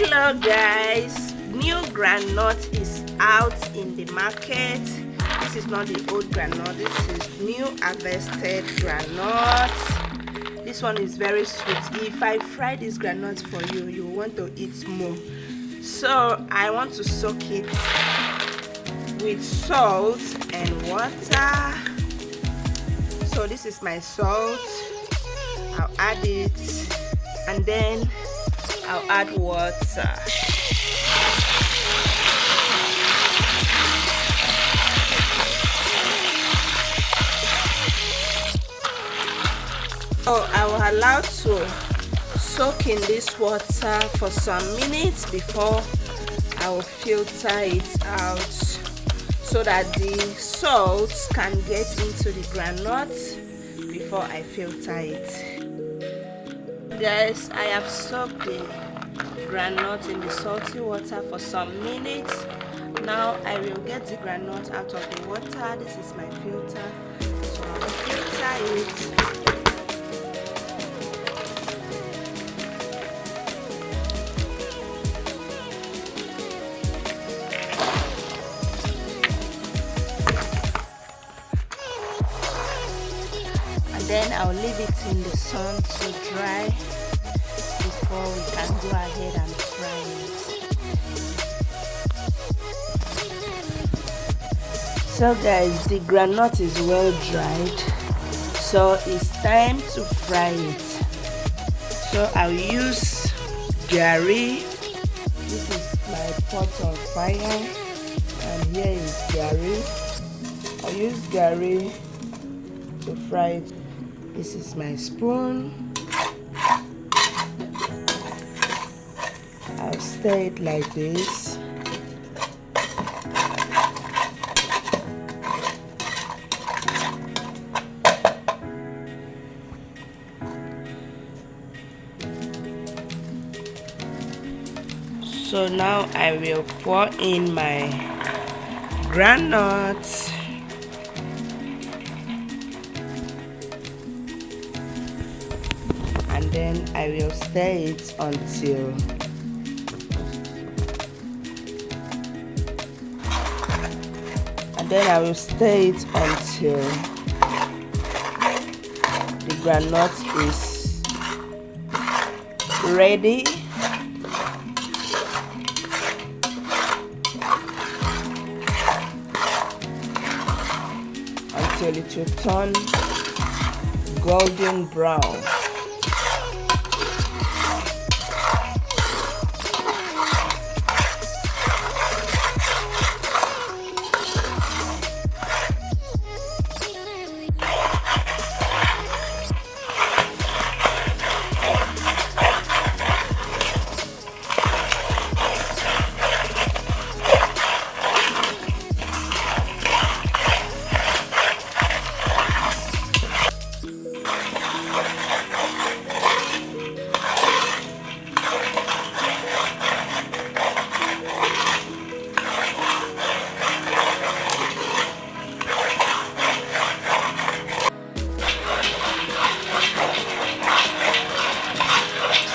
Hello guys, new groundnut is out in the market. This is not the old groundnut, this is new harvested groundnut. This one is very sweet. If I fry this groundnut for you, you want to eat more. So I want to soak it with salt and water. So this is my salt. I'll add it and then I'll add water. So I will allow to soak in this water for some minutes before I will filter it out so that the salt can get into the groundnut before I filter it. Guys, I have soaked the groundnut in the salty water for some minutes. Now I will get the groundnut out of the water. This is my filter, so I will filter it. And then I'll leave it in the sun to dry before we can go ahead and fry it. So guys, the groundnut is well dried, so it's time to fry it. So I'll use gari. This is my pot on fire, and here is gari. I'll use gari to fry it. This is my spoon. I'll stir it like this. So now I will pour in my groundnut. And then I will stir it until I will stir it until the groundnut is ready. Until it will turn golden brown.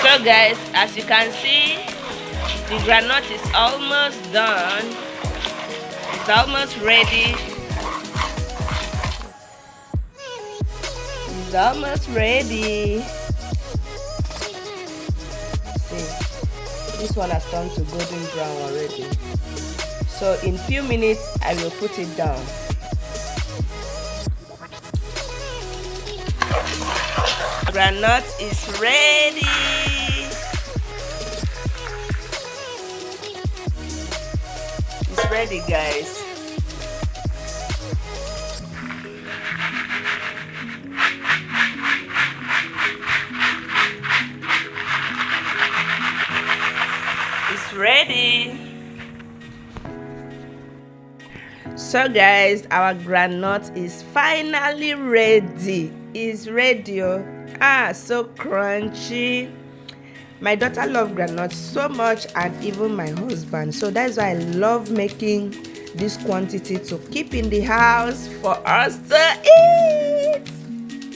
So guys, as you can see, the groundnut is almost done. It's almost ready. It's almost ready. See, this one has turned to golden brown already. So in few minutes, I will put it down. Groundnut is ready. It's ready, guys. It's ready. So guys, our groundnut is finally ready. It's ready. So crunchy. My daughter loves groundnut so much, and even my husband. So that's why I love making this quantity to keep in the house for us to eat.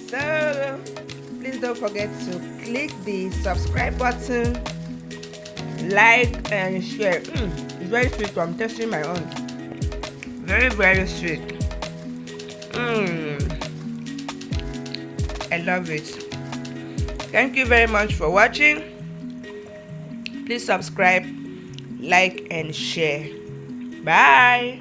So please don't forget to click the subscribe button like and share. It's very sweet, so I'm testing my own. Very, very sweet. I love it. Thank you very much for watching. Please subscribe, like and share. Bye.